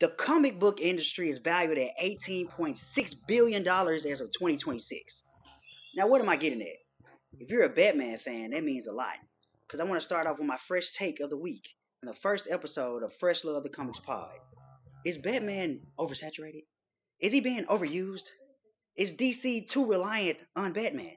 The comic book industry is valued at $18.6 billion as of 2026. Now, what am I getting at? If you're a Batman fan, that means a lot. Because I want to start off with my fresh take of the week in the first episode of Fresh Love the Comics Pod. Is Batman oversaturated? Is he being overused? Is DC too reliant on Batman?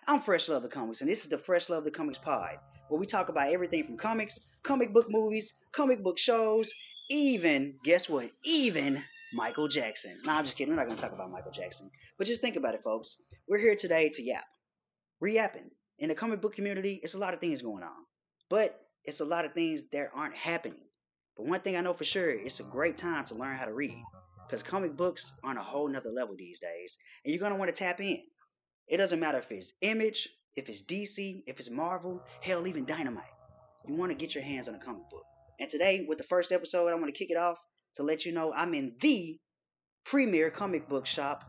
I'm Fresh Love the Comics, and this is the Fresh Love the Comics Pod, where we talk about everything from comics, comic book movies, comic book shows, even, guess what? Even Michael Jackson. Nah, I'm just kidding. We're not going to talk about Michael Jackson. But just think about it, folks. We're here today to yap. We're yapping. In the comic book community, it's a lot of things going on. But it's a lot of things that aren't happening. But one thing I know for sure, it's a great time to learn how to read. Because comic books are on a whole nother level these days. And you're going to want to tap in. It doesn't matter if it's Image, if it's DC, if it's Marvel, hell, even Dynamite. You want to get your hands on a comic book. And today, with the first episode, I want to kick it off to let you know I'm in the premier comic book shop,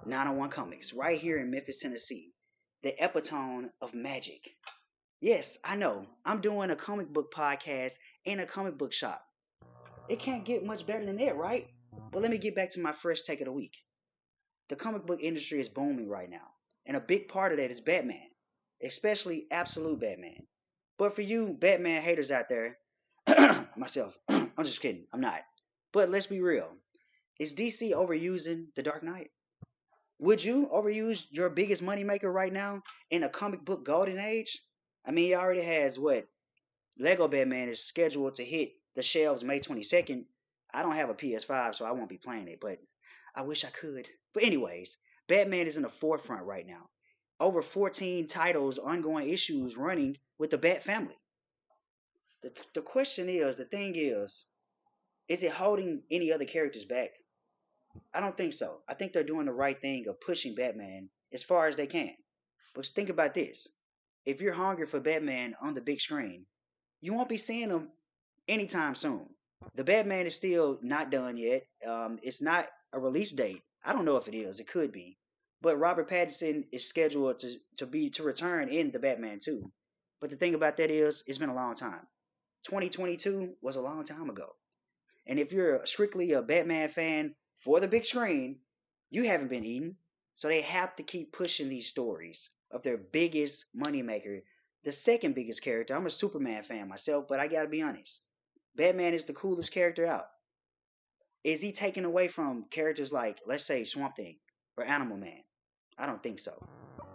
901 Comics, right here in Memphis, Tennessee, the epitome of magic. Yes, I know, I'm doing a comic book podcast in a comic book shop. It can't get much better than that, right? But let me get back to my fresh take of the week. The comic book industry is booming right now, and a big part of that is Batman, especially Absolute Batman. But for you Batman haters out there, myself, I'm just kidding, I'm not. But let's be real. Is DC overusing The Dark Knight? Would you overuse your biggest moneymaker right now in a comic book golden age? I mean, he already has what? Lego Batman is scheduled to hit the shelves May 22nd. I don't have a PS5, so I won't be playing it, but I wish I could. But, anyways, Batman is in the forefront right now. Over 14 titles, ongoing issues running with the Bat family. The question is, the thing is it holding any other characters back? I don't think so. I think they're doing the right thing of pushing Batman as far as they can. But think about this. If you're hungry for Batman on the big screen, you won't be seeing him anytime soon. The Batman is still not done yet. It's not a release date. I don't know if it is. It could be. But Robert Pattinson is scheduled to return in the Batman 2. But the thing about that is, it's been a long time. 2022 was a long time ago. And if you're strictly a Batman fan for the big screen, you haven't been eating. So they have to keep pushing these stories of their biggest moneymaker, the second biggest character. I'm a Superman fan myself, but I gotta be honest. Batman is the coolest character out. Is he taken away from characters like, let's say, Swamp Thing or Animal Man? I don't think so.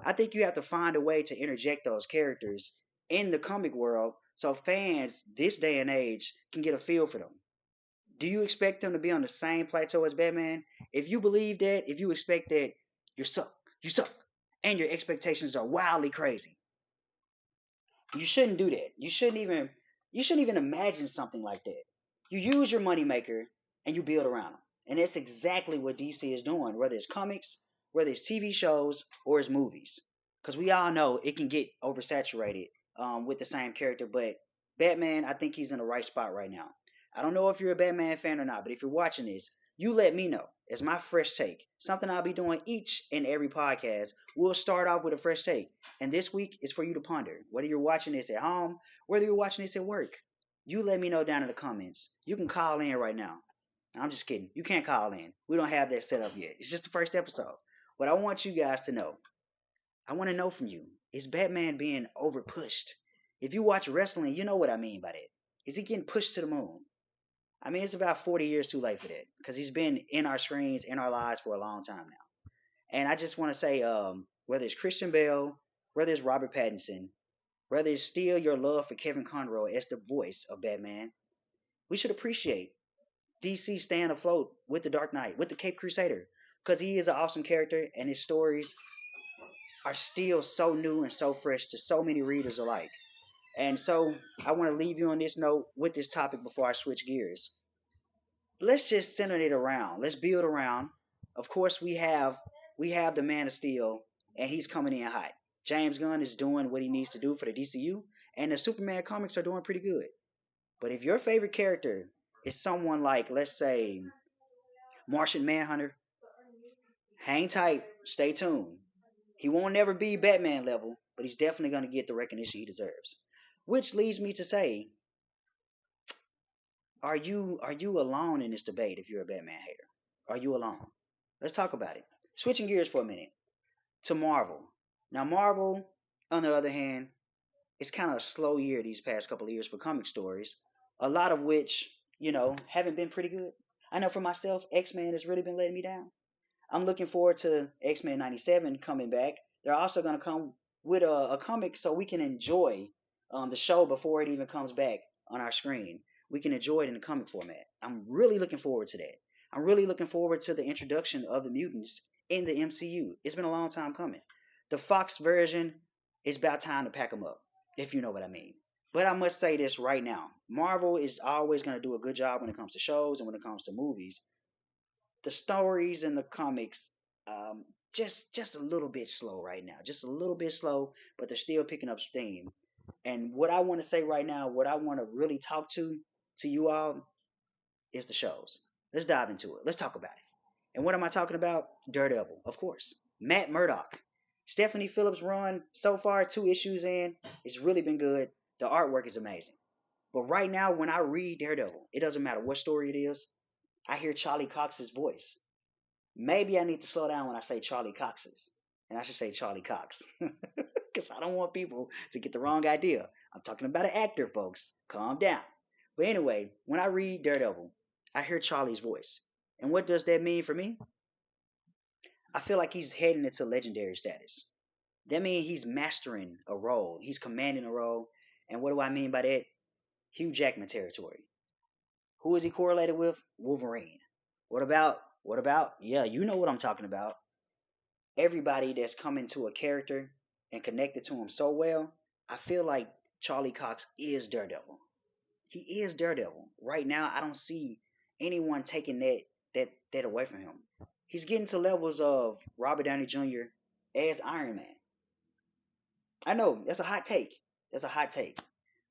I think you have to find a way to interject those characters in the comic world so fans this day and age can get a feel for them. Do you expect them to be on the same plateau as Batman? If you believe that, if you expect that, you suck. You suck. And your expectations are wildly crazy. You shouldn't do that. You shouldn't even imagine something like that. You use your moneymaker and you build around them. And that's exactly what DC is doing, whether it's comics, whether it's TV shows, or it's movies. Because we all know it can get oversaturated with the same character, but Batman, I think he's in the right spot right now. I don't know if you're a Batman fan or not, but if you're watching this, you let me know. It's my fresh take. Something I'll be doing each and every podcast. We'll start off with a fresh take. And this week is for you to ponder. Whether you're watching this at home, whether you're watching this at work, you let me know down in the comments. You can call in right now. I'm just kidding. You can't call in. We don't have that set up yet. It's just the first episode. But I want you guys to know. I want to know from you. Is Batman being overpushed? If you watch wrestling, you know what I mean by that. Is he getting pushed to the moon? I mean, it's about 40 years too late for that because he's been in our screens, in our lives for a long time now. And I just want to say, whether it's Christian Bale, whether it's Robert Pattinson, whether it's still your love for Kevin Conroy as the voice of Batman, we should appreciate DC staying afloat with the Dark Knight, with the Cape Crusader, because he is an awesome character and his stories are still so new and so fresh to so many readers alike. And so I want to leave you on this note with this topic before I switch gears. Let's just center it around. Let's build around. Of course, we have the Man of Steel, and he's coming in hot. James Gunn is doing what he needs to do for the DCU, and the Superman comics are doing pretty good. But if your favorite character is someone like, let's say, Martian Manhunter, hang tight, stay tuned. He won't never be Batman level, but he's definitely going to get the recognition he deserves. Which leads me to say, Are you alone in this debate if you're a Batman hater? Are you alone? Let's talk about it. Switching gears for a minute to Marvel. Now Marvel, on the other hand, it's kind of a slow year these past couple of years for comic stories, a lot of which, haven't been pretty good. I know for myself, X-Men has really been letting me down. I'm looking forward to X-Men 97 coming back. They're also going to come with a comic so we can enjoy the show before it even comes back on our screen. We can enjoy it in the comic format. I'm really looking forward to that. I'm really looking forward to the introduction of the mutants in the MCU. It's been a long time coming. The Fox version, it's about time to pack them up, if you know what I mean. But I must say this right now. Marvel is always going to do a good job when it comes to shows and when it comes to movies. The stories in the comics, um, just a little bit slow right now. Just a little bit slow, but they're still picking up steam. And what I want to say right now, what I want to really talk to you all is the shows. Let's dive into it. Let's talk about it. And what am I talking about? Daredevil, of course. Matt Murdock. Stephanie Phillips' run so far, 2 issues in, it's really been good. The artwork is amazing. But right now, when I read Daredevil, it doesn't matter what story it is, I hear Charlie Cox's voice. Maybe I need to slow down when I say Charlie Cox's. And I should say Charlie Cox. Because I don't want people to get the wrong idea. I'm talking about an actor, folks. Calm down. But anyway, when I read Daredevil, I hear Charlie's voice. And what does that mean for me? I feel like he's heading into legendary status. That means he's mastering a role. He's commanding a role. And what do I mean by that? Hugh Jackman territory. Who is he correlated with? Wolverine. What about? Yeah, you know what I'm talking about. Everybody that's come into a character and connected to him so well, I feel like Charlie Cox is Daredevil. He is Daredevil. Right now, I don't see anyone taking that away from him. He's getting to levels of Robert Downey Jr. as Iron Man. I know that's a hot take. That's a hot take.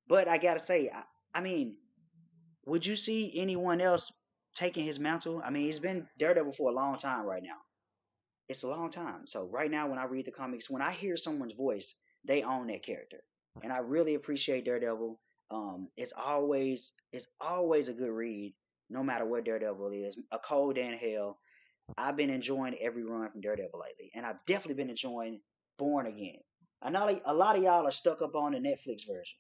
But I gotta say, I mean, would you see anyone else taking his mantle? I mean, he's been Daredevil for a long time right now. It's a long time. So right now, when I read the comics, when I hear someone's voice, they own that character, and I really appreciate Daredevil. It's always a good read, no matter what Daredevil is. A cold and hell. I've been enjoying every run from Daredevil lately, and I've definitely been enjoying Born Again. I know a lot of y'all are stuck up on the Netflix version.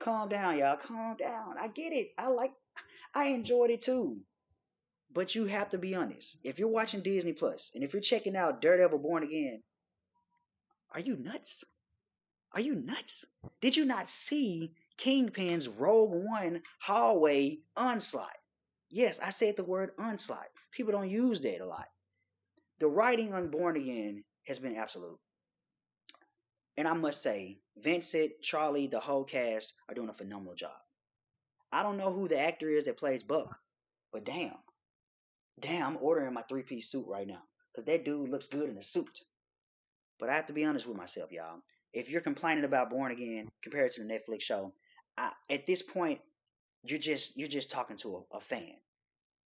Calm down, y'all. Calm down. I get it. I enjoyed it too. But you have to be honest. If you're watching Disney Plus and if you're checking out Daredevil Born Again, are you nuts? Are you nuts? Did you not see Kingpin's Rogue One hallway onslaught? Yes, I said the word onslaught. People don't use that a lot. The writing on Born Again has been absolute. And I must say, Vincent, Charlie, the whole cast are doing a phenomenal job. I don't know who the actor is that plays Buck, but damn, I'm ordering my 3-piece suit right now. Because that dude looks good in a suit. But I have to be honest with myself, y'all. If you're complaining about Born Again compared to the Netflix show, at this point, you're just talking to a fan.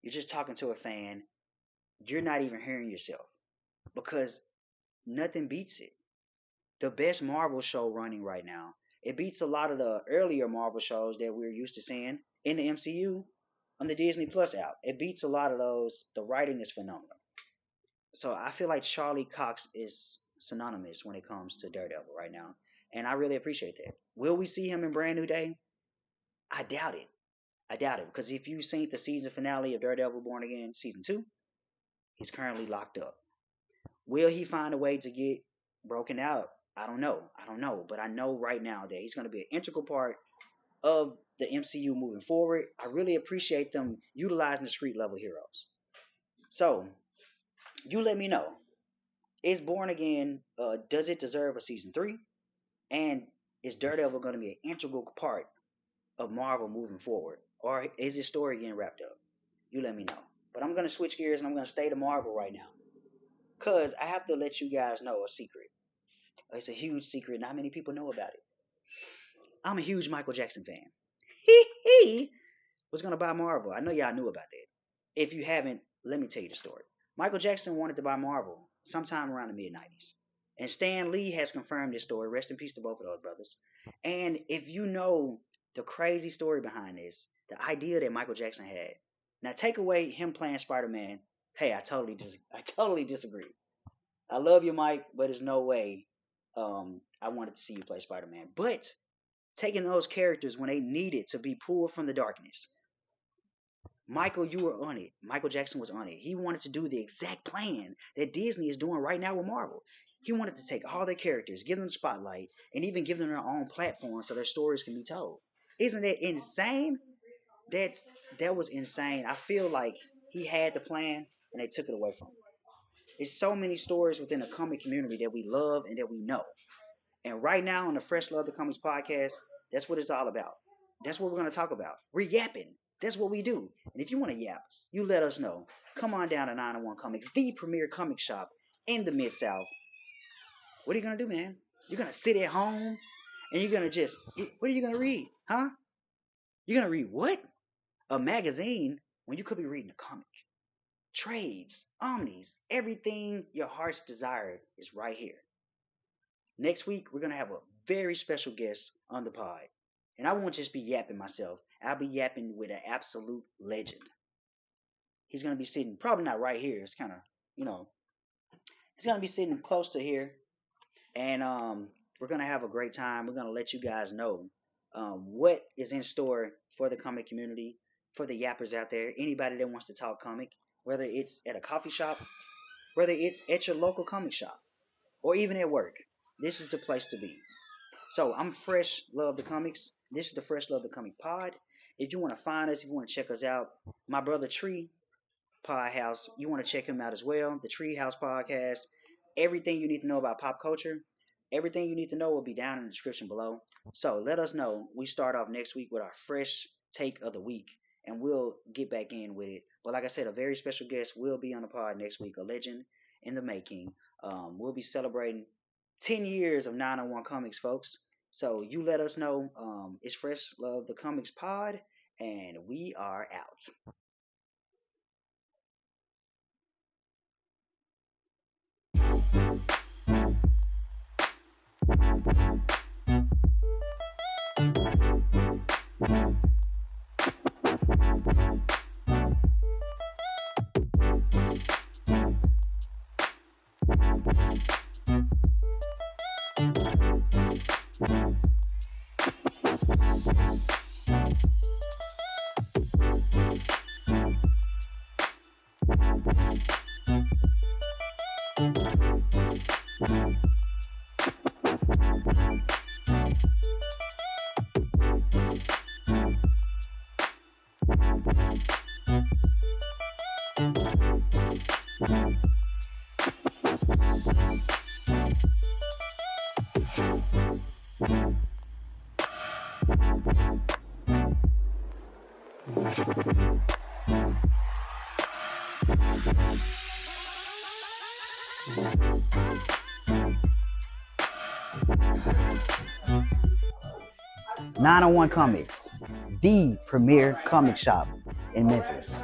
You're just talking to a fan. You're not even hearing yourself because nothing beats it. The best Marvel show running right now. It beats a lot of the earlier Marvel shows that we're used to seeing in the MCU on the Disney Plus app. It beats a lot of those. The writing is phenomenal. So I feel like Charlie Cox is synonymous when it comes to Daredevil right now, and I really appreciate that. Will we see him in Brand New Day? I doubt it. I doubt it because if you've seen the season finale of Daredevil Born Again season 2, he's currently locked up. Will he find a way to get broken out? I don't know. I don't know, but I know right now that he's going to be an integral part of the MCU moving forward. I really appreciate them utilizing the street level heroes. So you let me know. Is Born Again, does it deserve a season 3? And is Daredevil going to be an integral part of Marvel moving forward? Or is his story getting wrapped up? You let me know. But I'm going to switch gears and I'm going to stay to Marvel right now. Because I have to let you guys know a secret. It's a huge secret. Not many people know about it. I'm a huge Michael Jackson fan. He was going to buy Marvel. I know y'all knew about that. If you haven't, let me tell you the story. Michael Jackson wanted to buy Marvel sometime around the mid 90s. And Stan Lee has confirmed this story. Rest in peace to both of those brothers. And if you know the crazy story behind this, The idea that Michael Jackson had. Now take away him playing Spider-Man. Hey, I totally disagree. I love you, Mike, but there's no way I wanted to see you play Spider-Man. But taking those characters when they needed to be pulled from the darkness. Michael, you were on it. Michael Jackson was on it. He wanted to do the exact plan that Disney is doing right now with Marvel. He wanted to take all their characters, give them the spotlight, and even give them their own platform so their stories can be told. Isn't that insane? That's that was insane. I feel like he had the plan and they took it away from him. There's so many stories within the comic community that we love and that we know. And right now on the Fresh Love the Comics podcast, that's what it's all about. That's what we're going to talk about. We're yapping. That's what we do. And if you want to yap, you let us know. Come on down to 901 Comics, the premier comic shop in the Mid South. What are you going to do, man? You're going to sit at home and you're going to just, what are you going to read? Huh? You're going to read what? A magazine when you could be reading a comic. Trades, omnis, everything your heart's desire is right here. Next week, we're going to have a very special guest on the pod. And I won't just be yapping myself. I'll be yapping with an absolute legend. He's going to be sitting, probably not right here. It's kind of, he's going to be sitting close to here. And we're going to have a great time. We're going to let you guys know what is in store for the comic community, for the yappers out there, anybody that wants to talk comic, whether it's at a coffee shop, whether it's at your local comic shop, or even at work. This is the place to be. So I'm Fresh Love the Comics. This is the Fresh Love the Comic Pod. If you want to find us, if you want to check us out, my brother Tree Pod House, you want to check him out as well. The Tree House Podcast. Everything you need to know about pop culture, everything you need to know will be down in the description below. So let us know. We start off next week with our fresh take of the week, and we'll get back in with it. But like I said, a very special guest will be on the pod next week, a legend in the making. We'll be celebrating 10 years of 901 Comics, folks. So you let us know. It's Fresh Love the Comics Pod, and we are out. Nine oh one Comics, the premier comic shop in Memphis.